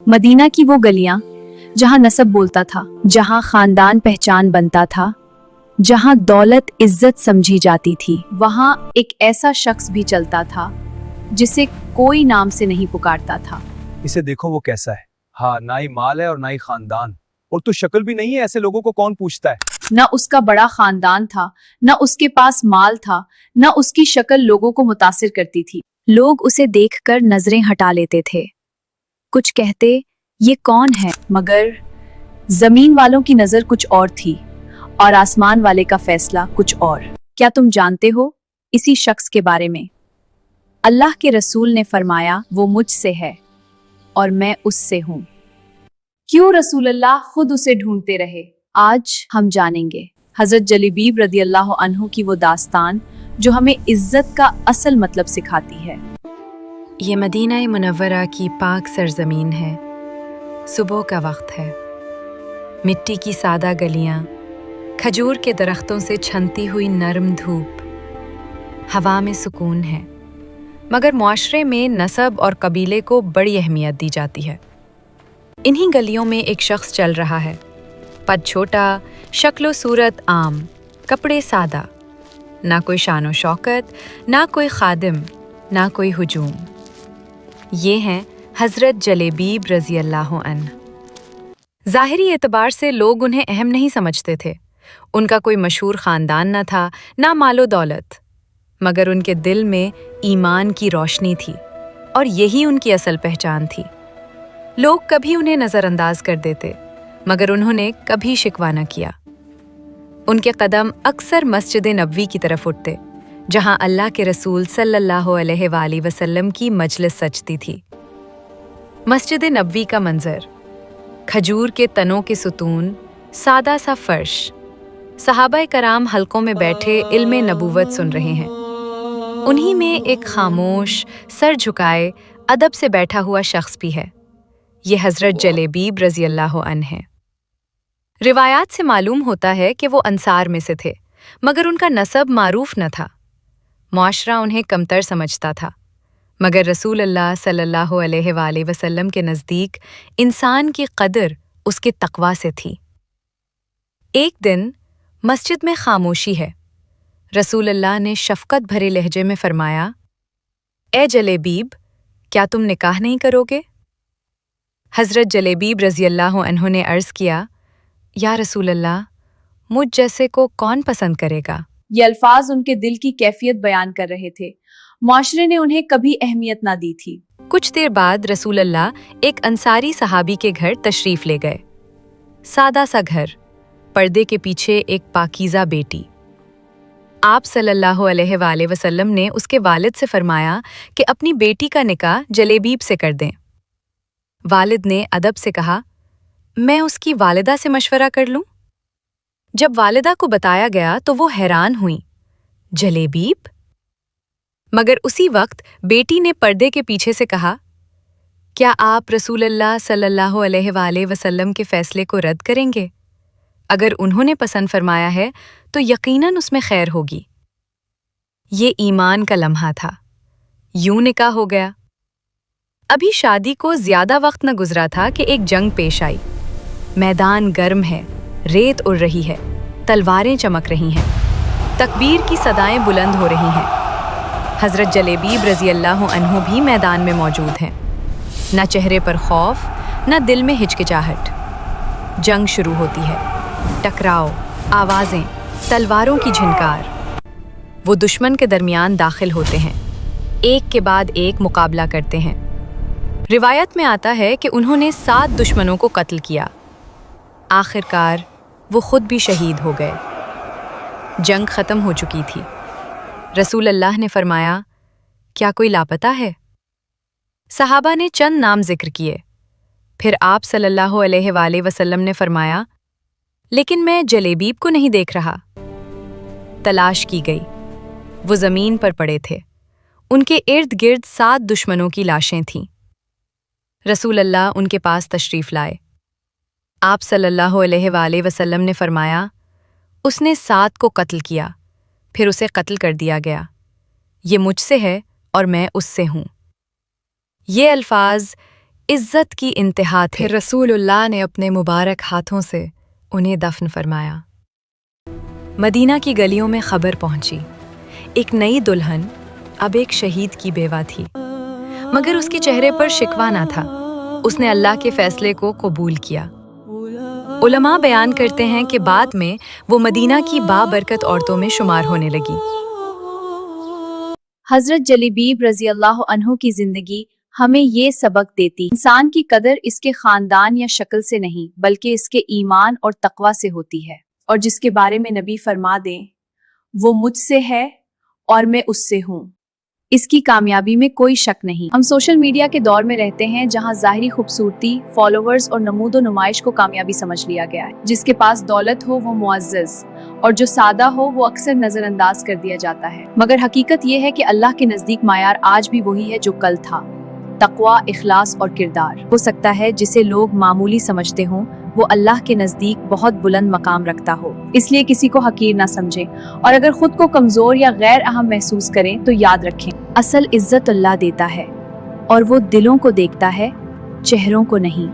Medina की वो गलियां जहां नसब बोलता था, जहां खानदान पहचान बनता था, जहां दौलत इज्जत समझी जाती थी, वहां एक ऐसा शख्स भी चलता था जिसे कोई नाम से नहीं पुकारता था। इसे देखो वो कैसा है। हाँ, ना ही माल है और ना ही खानदान, और तो शक्ल भी नहीं है। ऐसे लोगों को कौन पूछता है। न उसका बड़ा खानदान था, न उसके पास माल था, न उसकी शक्ल लोगों को मुतासिर करती थी। लोग उसे देखकर नजरें हटा लेते थे। कुछ कहते ये कौन है, मगर जमीन वालों की नजर कुछ और थी और आसमान वाले का फैसला कुछ और। क्या तुम जानते हो इसी शख्स के बारे में? अल्लाह के रसूल ने फरमाया, वो मुझसे है और मैं उससे हूं। क्यों रसूलुल्लाह खुद उसे ढूंढते रहे? आज हम जानेंगे हजरत जलेबीब रदी अल्लाह अन्हु की वो दास्तान जो हमें इज्जत का असल मतलब सिखाती है। ये मदीना मुनव्वरा की पाक सरजमीन है। सुबह का वक्त है। मिट्टी की सादा गलियां, खजूर के दरख्तों से छनती हुई नरम धूप, हवा में सुकून है। मगर मुआशरे में नसब और कबीले को बड़ी अहमियत दी जाती है। इन्हीं गलियों में एक शख्स चल रहा है। पद छोटा, शक्लो सूरत आम, कपड़े सादा, ना कोई शानो शौकत, ना कोई खादिम, ना कोई हुजूम। ये हैं हज़रत जलेबीब रज़ी अल्लाह अन्ह। ज़ाहिरी एतबार से लोग उन्हें अहम नहीं समझते थे। उनका कोई मशहूर ख़ानदान न था, ना मालो दौलत, मगर उनके दिल में ईमान की रोशनी थी और यही उनकी असल पहचान थी। लोग कभी उन्हें नज़रअंदाज कर देते, मगर उन्होंने कभी शिकवा न किया। उनके कदम अक्सर मस्जिद नबवी की तरफ उठते, जहां अल्लाह के रसूल सल्लल्लाहु अलैहि वसल्लम की मजलिस सजती थी। मस्जिद नबवी का मंजर, खजूर के तनों के सुतून, सादा सा फर्श, सहाबा कराम हलकों में बैठे इल्मे नबूवत सुन रहे हैं। उन्हीं में एक खामोश, सर झुकाए, अदब से बैठा हुआ शख्स भी है। ये हज़रत जलेबीब रज़ी अल्लाह अन्ह हैं। रिवायात से मालूम होता है कि वो अंसार में से थे, मगर उनका नसब मारूफ न था। मुआशरा उन्हें कमतर समझता था, मगर रसूल अल्लाह सल्लल्लाहु अलैहि वसल्लम के नज़दीक इंसान की कदर उसके तक़वा से थी। एक दिन मस्जिद में खामोशी है। रसूल अल्लाह ने शफ़क़त भरे लहजे में फरमाया, ए जलेबीब, क्या तुम निकाह नहीं करोगे? हज़रत जलेबीब रज़ी अल्लाह अन्हु ने अर्ज़ किया, या रसूल अल्लाह, मुझ जैसे को कौन पसंद करेगा? ये अल्फाज उनके दिल की कैफियत बयान कर रहे थे। मुआशरे ने उन्हें कभी अहमियत ना दी थी। कुछ देर बाद रसूल अल्लाह एक अंसारी सहाबी के घर तशरीफ ले गए। सादा सा घर, पर्दे के पीछे एक पाकीज़ा बेटी। आप सल्लल्लाहु अलैहि वसल्लम ने उसके वालिद से फरमाया कि अपनी बेटी का निकाह जलेबीब से कर दें। वालिद ने अदब से कहा, मैं उसकी वालिदा से मशवरा कर लूं? जब वालिदा को बताया गया तो वो हैरान हुई, जलेबीब? मगर उसी वक्त बेटी ने पर्दे के पीछे से कहा, क्या आप रसूल अल्लाह सल्लल्लाहु अलैहि वसल्लम के फैसले को रद्द करेंगे? अगर उन्होंने पसंद फरमाया है तो यकीनन उसमें खैर होगी। ये ईमान का लम्हा था। यूं निकाह हो गया। अभी शादी को ज्यादा वक्त न गुजरा था कि एक जंग पेश आई। मैदान गर्म है, रेत उड़ रही है, तलवारें चमक रही हैं, तकबीर की सदाएं बुलंद हो रही हैं। हज़रत जलेबीब रज़ी अल्लाह अन्हु भी मैदान में मौजूद हैं। न चेहरे पर खौफ, न दिल में हिचकिचाहट। जंग शुरू होती है। टकराव, आवाज़ें, तलवारों की झिनकार। वो दुश्मन के दरमियान दाखिल होते हैं, एक के बाद एक मुकाबला करते हैं। रिवायत में आता है कि उन्होंने 7 दुश्मनों को कत्ल किया। आखिरकार वो खुद भी शहीद हो गए। जंग ख़त्म हो चुकी थी। रसूल अल्लाह ने फरमाया, क्या कोई लापता है? सहाबा ने चंद नाम जिक्र किए। फिर आप सल्लल्लाहु अलैहि वसल्लम ने फरमाया, लेकिन मैं जलेबीब को नहीं देख रहा। तलाश की गई। वो ज़मीन पर पड़े थे। उनके इर्द गिर्द 7 दुश्मनों की लाशें थीं। रसूल अल्लाह उनके पास तशरीफ़ लाए। आप सल्लल्लाहु अलैहि वसल्लम ने फरमाया, उसने 7 को कत्ल किया, फिर उसे कत्ल कर दिया गया। ये मुझसे है और मैं उससे हूँ। ये अल्फाज इज्जत की इंतहा थे। फिर रसूलुल्लाह ने अपने मुबारक हाथों से उन्हें दफन फरमाया। मदीना की गलियों में खबर पहुंची, एक नई दुल्हन अब एक शहीद की बेवा थी, मगर उसके चेहरे पर शिकवा ना था। उसने अल्लाह के फैसले को कबूल किया। उलमा बयान करते हैं कि बाद में वो मदीना की बाबरकत औरतों में शुमार होने लगी। हजरत जलीबीब रजी अल्लाह अन्हु की जिंदगी हमें ये सबक देती, इंसान की कदर इसके खानदान या शक्ल से नहीं बल्कि इसके ईमान और तकवा से होती है, और जिसके बारे में नबी फरमा दें वो मुझसे है और मैं उससे हूँ, इसकी कामयाबी में कोई शक नहीं। हम सोशल मीडिया के दौर में रहते हैं जहां ज़ाहिरी खूबसूरती, फॉलोअर्स और नमूदो नुमाइश को कामयाबी समझ लिया गया है। जिसके पास दौलत हो वो मुअज़्ज़ज़ और जो सादा हो वो अक्सर नजरअंदाज कर दिया जाता है। मगर हकीकत ये है कि अल्लाह के नजदीक मायार आज भी वही है जो कल था, तकवा, इखलास और किरदार। हो सकता है जिसे लोग मामूली समझते हों वो अल्लाह के नजदीक बहुत बुलंद मकाम रखता हो, इसलिए किसी को हकीर ना समझें, और अगर खुद को कमजोर या गैर अहम महसूस करें तो याद रखें, असल इज्जत अल्लाह देता है और वो दिलों को देखता है, चेहरों को नहीं।